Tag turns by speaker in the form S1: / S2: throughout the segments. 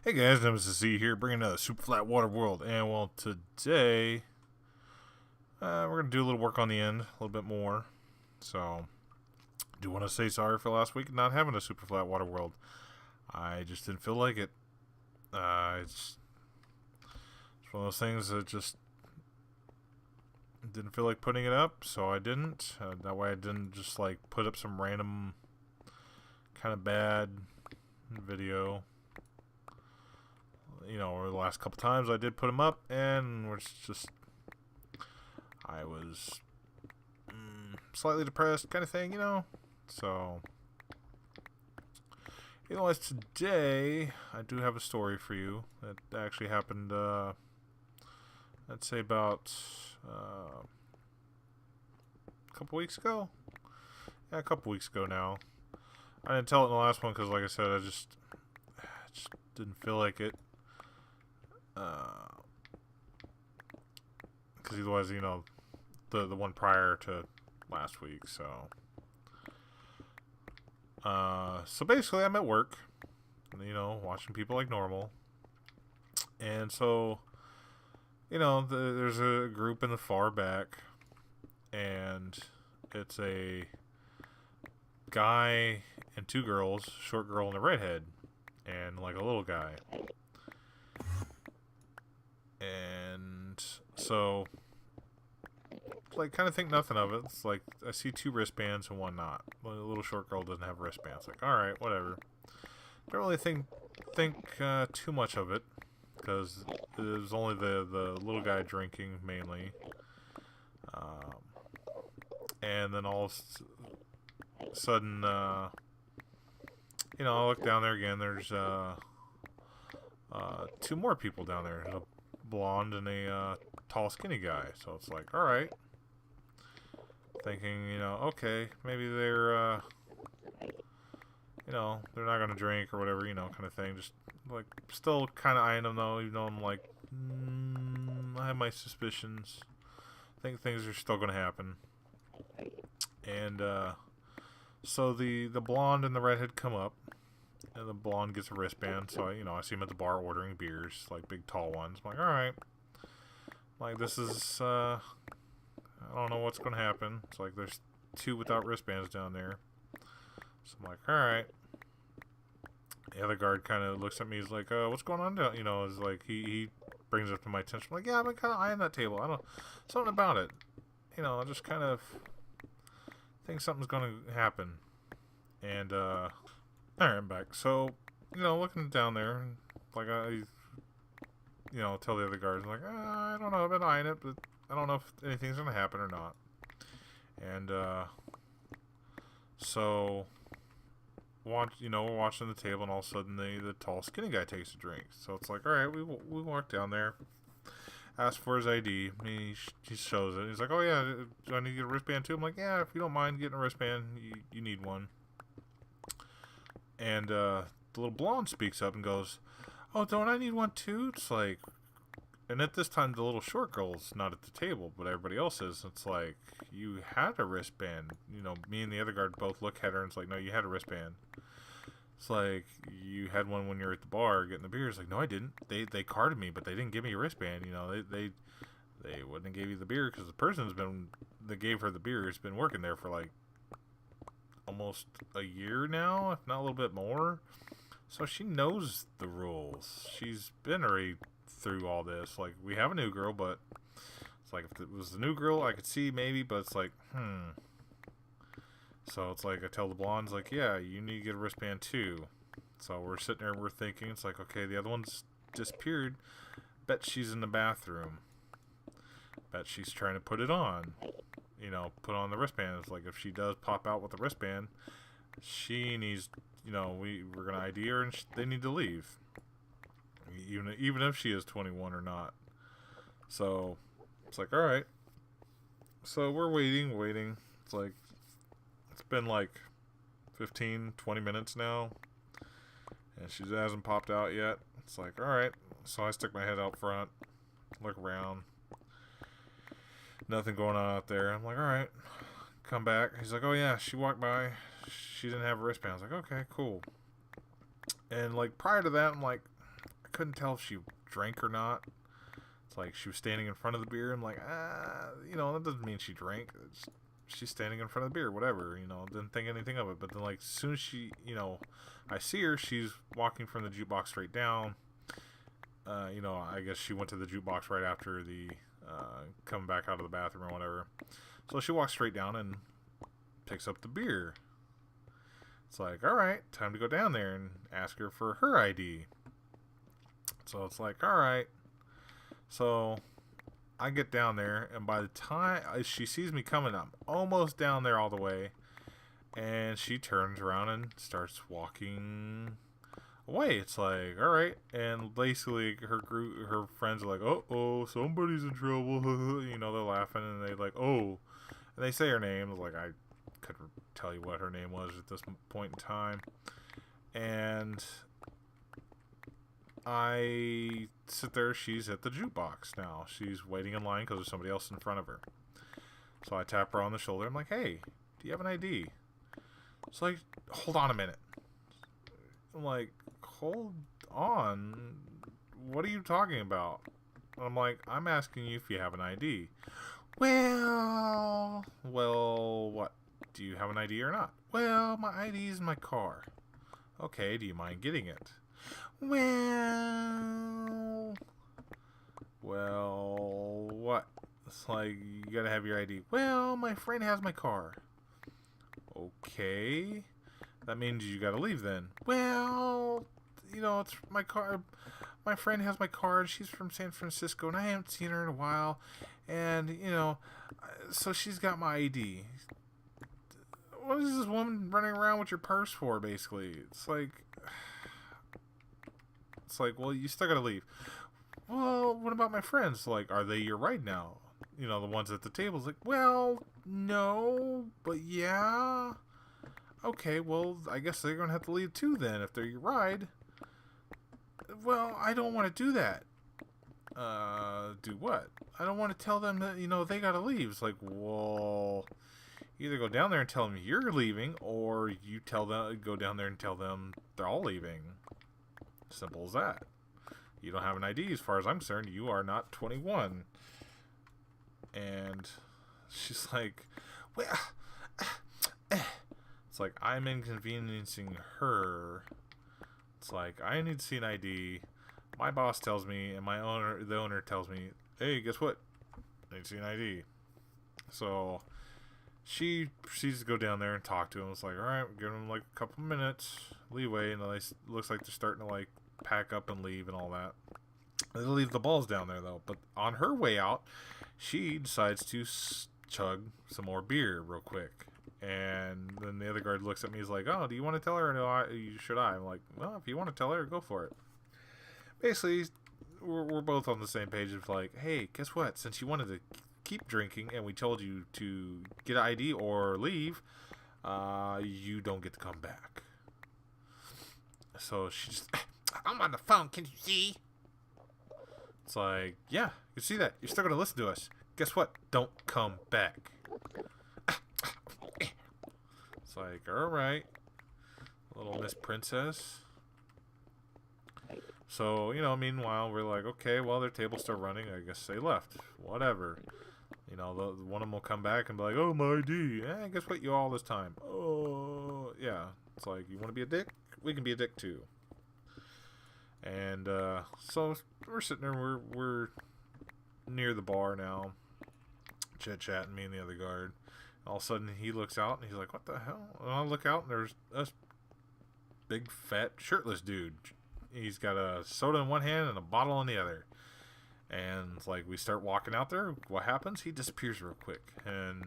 S1: Hey guys, Nemesis Z here, bringing another Super Flat Water World. And well, today we're going to do a little work on the end, a little bit more. So, do want to say sorry for last week not having a Super Flat Water World. I just didn't feel like it. It's one of those things that just didn't feel like putting it up, so I didn't. That way I didn't just like put up some random kind of bad video. Over the last couple times I did put them up, and I was slightly depressed kind of thing, So, anyways, today I do have a story for you that actually happened, I'd say about a couple weeks ago. Yeah, a couple weeks ago now. I didn't tell it in the last one because, like I said, I just didn't feel like it. Because otherwise, the one prior to last week. So basically, I'm at work, watching people like normal, and so, there's a group in the far back, and it's a guy and two girls, short girl and a redhead, and like a little guy. And so, like, kind of think nothing of it. It's like I see two wristbands and one not. The little short girl doesn't have wristbands. Like, all right, whatever. Don't really think too much of it because it was only the little guy drinking mainly. And then all of a sudden, I look down there again. There's two more people down there. A blonde and a tall, skinny guy. So it's like, all right. Thinking, okay, maybe they're, they're not gonna drink or whatever, kind of thing. Just like still kind of eyeing them though, even though I'm like, I have my suspicions. I think things are still gonna happen. And so the blonde and the redhead come up, and the blonde gets a wristband. So I see him at the bar ordering beers, like big tall ones. I'm like, all right, like this is I don't know what's going to happen. It's like there's two without wristbands down there. So I'm like, alright. The other guard kind of looks at me. He's like, what's going on down? Is like, he brings it up to my attention. I'm like, yeah, I've been kind of eyeing that table. I don't, something about it. I just kind of think something's going to happen. And, alright, I'm back. So, looking down there, like, tell the other guards, I'm like, I don't know, I've been eyeing it, but I don't know if anything's going to happen or not. And, so, we're watching the table, and all of a sudden, the tall, skinny guy takes a drink. So it's like, all right, we walk down there, ask for his ID. He shows it. He's like, oh, yeah, do I need to get a wristband, too? I'm like, yeah, if you don't mind getting a wristband, you need one. And, the little blonde speaks up and goes, oh, don't I need one, too? It's like... And at this time, the little short girl's not at the table, but everybody else is. It's like, you had a wristband. Me and the other guard both look at her, and it's like, no, you had a wristband. It's like, you had one when you were at the bar getting the beer. It's like, no, I didn't. They carded me, but they didn't give me a wristband. They wouldn't have gave you the beer because the person that gave her the beer has been working there for like almost a year now, if not a little bit more. So she knows the rules. She's been already through all this. Like, we have a new girl, but it's like, if it was the new girl, I could see maybe, but it's like, So it's like, I tell the blondes, like, yeah, you need to get a wristband too. So we're sitting there, we're thinking, it's like, okay, the other one's disappeared. Bet she's in the bathroom. Bet she's trying to put it on. Put on the wristband. It's like, if she does pop out with the wristband, she needs, we're going to ID her, and they need to leave. Even if she is 21 or not. So it's like, all right. So we're waiting. It's like, it's been like 15, 20 minutes now, and she hasn't popped out yet. It's like, all right. So I stick my head out front, look around. Nothing going on out there. I'm like, all right. Come back. He's like, oh yeah, she walked by. She didn't have a wristband. I was like, okay, cool. And like prior to that, I'm like, couldn't tell if she drank or not. It's like she was standing in front of the beer. I'm like, that doesn't mean she drank. She's standing in front of the beer, whatever. Didn't think anything of it. But then, like, as soon as she, I see her, she's walking from the jukebox straight down. I guess she went to the jukebox right after the coming back out of the bathroom or whatever. So she walks straight down and picks up the beer. It's like, all right, time to go down there and ask her for her ID. So it's like, all right. So I get down there, and by the time she sees me coming, I'm almost down there all the way, and she turns around and starts walking away. It's like, all right, and basically her friends are like, oh, somebody's in trouble. They're laughing, and they like, oh, and they say her name. Like, I couldn't tell you what her name was at this point in time, and I sit there. She's at the jukebox now. She's waiting in line because there's somebody else in front of her. So I tap her on the shoulder. I'm like, hey, do you have an ID? It's like, hold on a minute. I'm like, hold on. What are you talking about? I'm like, I'm asking you if you have an ID. Well, what? Do you have an ID or not? Well, my ID is in my car. Okay, do you mind getting it? Well, what? It's like, you gotta have your ID. Well, my friend has my car. Okay. That means you gotta leave then. Well, it's my car. My friend has my car, and she's from San Francisco, and I haven't seen her in a while. And, so she's got my ID. What is this woman running around with your purse for, basically? It's like, well, you still gotta leave. Well, what about my friends? Like, are they your ride now? The ones at the table's like, well, no, but yeah. Okay, well, I guess they're gonna have to leave too then if they're your ride. Well, I don't want to do that. Do what? I don't want to tell them that, they gotta leave. It's like, well, either go down there and tell them you're leaving, or you go down there and tell them they're all leaving. Simple as that. You don't have an ID as far as I'm concerned. You are not 21. And she's like, well, it's like, I'm inconveniencing her. It's like, I need to see an ID. My boss tells me, and the owner tells me, hey, guess what? I need to see an ID. So she proceeds to go down there and talk to him. It's like, all right, give him like a couple minutes leeway, and it looks like they're starting to like pack up and leave and all that. They leave the balls down there though. But on her way out, she decides to chug some more beer real quick. And then the other guard looks at me. He's like, oh, do you want to tell her, or no, should I? I'm like, well, if you want to tell her, go for it. Basically, we're both on the same page of like, hey, guess what? Since you wanted to keep drinking and we told you to get an ID or leave, you don't get to come back. So she just, I'm on the phone, can you see? It's like, yeah, you see that. You're still going to listen to us. Guess what? Don't come back. It's like, all right, little Miss Princess. So, meanwhile, we're like, okay, well, their table's still running. I guess they left. Whatever. One of them will come back and be like, oh, my ID. Guess what? You all this time. Oh, yeah. It's like, you want to be a dick? We can be a dick, too. And, so we're sitting there. We're near the bar now, chit-chatting, me and the other guard. All of a sudden, he looks out, and he's like, what the hell? And I look out, and there's a big, fat, shirtless dude. He's got a soda in one hand and a bottle in the other. And it's like, we start walking out there. What happens? He disappears real quick. And,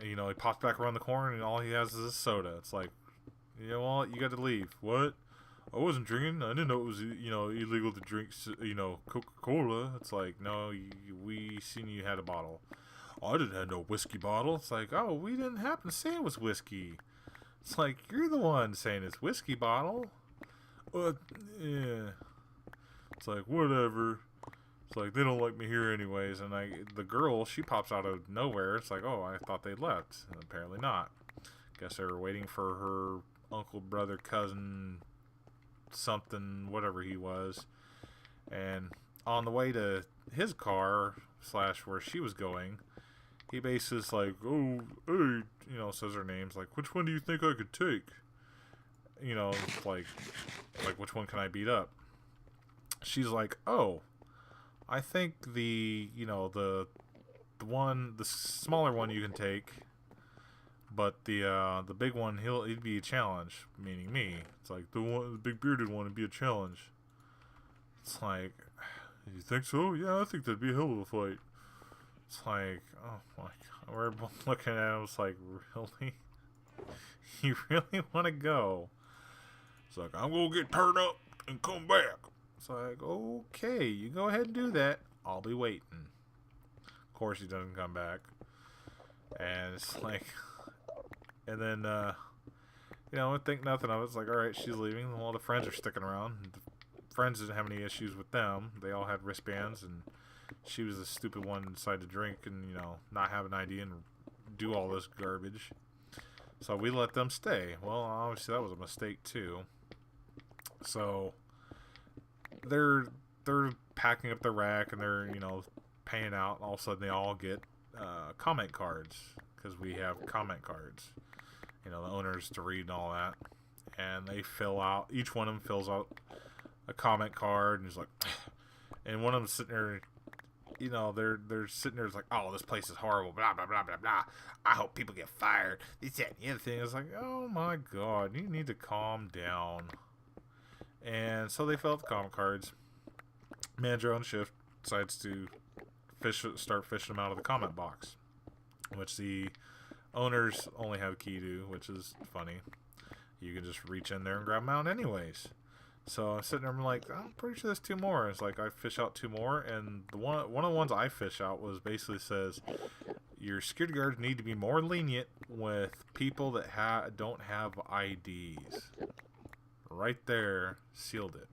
S1: he pops back around the corner, and all he has is a soda. It's like, well, you got to leave. What? I wasn't drinking. I didn't know it was, illegal to drink, Coca-Cola. It's like, no, we seen you had a bottle. I didn't have no whiskey bottle. It's like, oh, we didn't happen to say it was whiskey. It's like, you're the one saying it's whiskey bottle. Yeah. It's like, whatever. It's like, they don't like me here anyways. And the girl, she pops out of nowhere. It's like, oh, I thought they'd left. And apparently not. Guess they were waiting for her uncle, brother, cousin, something, whatever he was. And on the way to his car / where she was going, he basically is like, oh, hey, says her name's like, which one do you think I could take? Like which one can I beat up? She's like, oh, I think the smaller one you can take, but the big one he'd be a challenge, meaning me. It's like the big bearded one would be a challenge. It's like, you think so? Yeah, I think that'd be a hell of a fight. It's like, oh my god, we're both looking at him. It's like, really? You really want to go? It's like, I'm gonna get turned up and come back. It's like, okay, you go ahead and do that. I'll be waiting. Of course, he doesn't come back. And it's like, and then, I think nothing of it. It's like, alright, she's leaving. All the friends are sticking around. The friends didn't have any issues with them. They all had wristbands, and she was the stupid one who decided to drink and, not have an ID and do all this garbage. So we let them stay. Well, obviously that was a mistake too. So they're packing up the rack and they're paying out. All of a sudden they all get comment cards, because we have comment cards. The owners to read and all that. And they fill out. Each one of them fills out a comment card, and he's like, and one of them sitting there. They're sitting there like, oh, this place is horrible, blah, blah, blah, blah, blah. I hope people get fired. This, that, and the other thing. It's like, oh my god, you need to calm down. And so they fill out the comment cards. Manager on shift decides to start fishing them out of the comment box, which the owners only have a key to, which is funny. You can just reach in there and grab them out anyways. So I'm sitting there, I'm like, I'm pretty sure there's 2 more. It's like, I fish out 2 more, and one of the ones I fish out was basically says, your security guards need to be more lenient with people that don't have IDs. Right there, sealed it.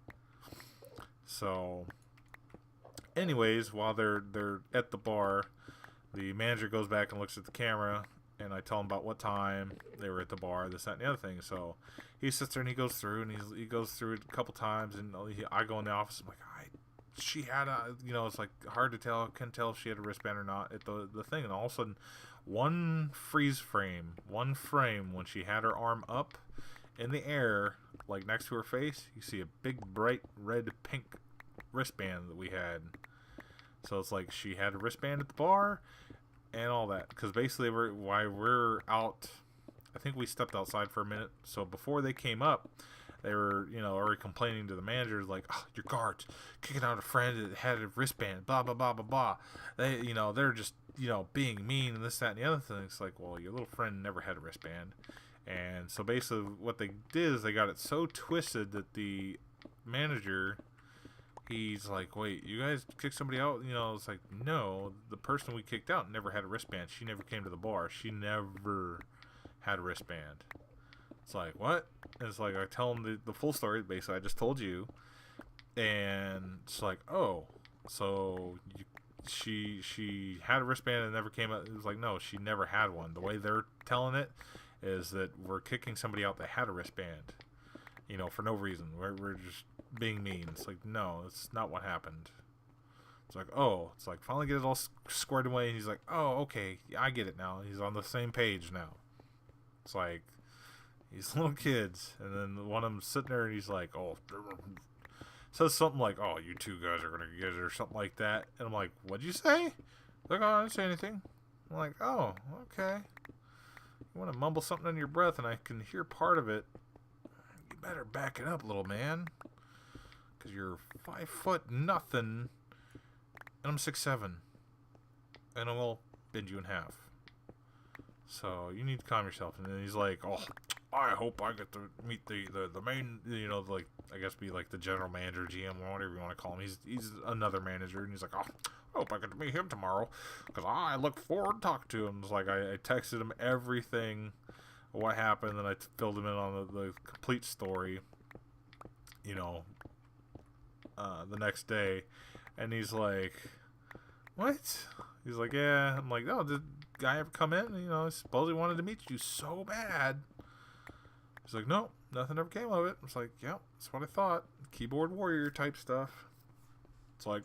S1: So, anyways, while they're at the bar, the manager goes back and looks at the camera, and I tell him about what time they were at the bar, this, that, and the other thing. So he sits there and he goes through, and he goes through it a couple times, and I go in the office. I'm like, she had a, it's like hard to tell. Couldn't tell if she had a wristband or not at the thing. And all of a sudden, one frame when she had her arm up in the air, like next to her face, you see a big bright red pink wristband that we had. So it's like she had a wristband at the bar and all that, because basically we're out. I think we stepped outside for a minute. So before they came up, they were already complaining to the manager, like, oh, your guards kicking out a friend that had a wristband, blah blah blah blah blah. They they're just being mean and this, that, and the other thing. It's like, well, your little friend never had a wristband. And so basically what they did is they got it so twisted that the manager, he's like, wait, you guys kicked somebody out? It's like, no, the person we kicked out never had a wristband. She never came to the bar. She never had a wristband. It's like, what? And it's like, I tell them the full story. Basically, I just told you. And it's like, oh, so she had a wristband and never came out. It was like, no, she never had one. The way they're telling it is that we're kicking somebody out that had a wristband, for no reason. We're just being mean. It's like, no, it's not what happened. It's like, oh, it's like, finally get it all squared away, and he's like, oh, okay, yeah, I get it now. He's on the same page now. It's like, these little kids, and then one of them sitting there, and he's like, oh, says something like, oh, you 2 guys are gonna get it, or something like that. And I'm like, what'd you say? Like, oh, I didn't say anything. I'm like, oh, okay. You want to mumble something under your breath, and I can hear part of it. You better back it up, little man, because you're 5 foot nothing, and I'm 6'7", and I will bend you in half. So you need to calm yourself. And then he's like, oh, I hope I get to meet the main, like, I guess be like the general manager, GM, or whatever you want to call him. He's another manager, and he's like, oh, I hope I get to meet him tomorrow, because I look forward to talking to him. It's like, I texted him everything, what happened, and I filled him in on the complete story, the next day. And he's like, what? He's like, yeah. I'm like, oh, did guy ever come in? I suppose he wanted to meet you so bad. He's like, no, nothing ever came of it. It's like, yep, that's what I thought. Keyboard warrior type stuff. It's like,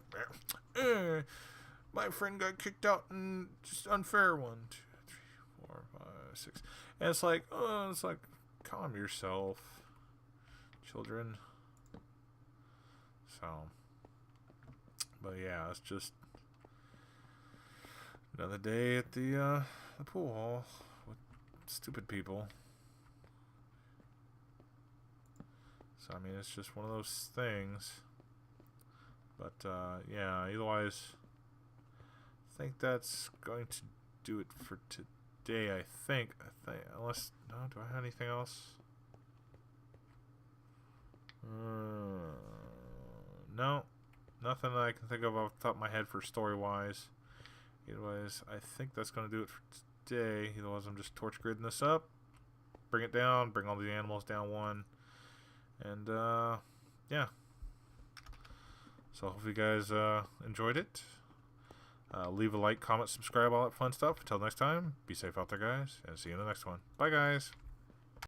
S1: my friend got kicked out in just unfair. 1, 2, 3, 4, 5, 6. And it's like, calm yourself, children. So, but yeah, it's just another day at the pool hall with stupid people. So, I mean, it's just one of those things. But, yeah, otherwise, I think that's going to do it for today, I think. Unless, no, do I have anything else? No, nothing that I can think of off the top of my head for story-wise. Anyways, I think that's going to do it for today. Otherwise, I'm just torch gridding this up. Bring it down, bring all the animals down one. And, yeah. So, I hope you guys enjoyed it. Leave a like, comment, subscribe, all that fun stuff. Until next time, be safe out there, guys, and see you in the next one. Bye, guys.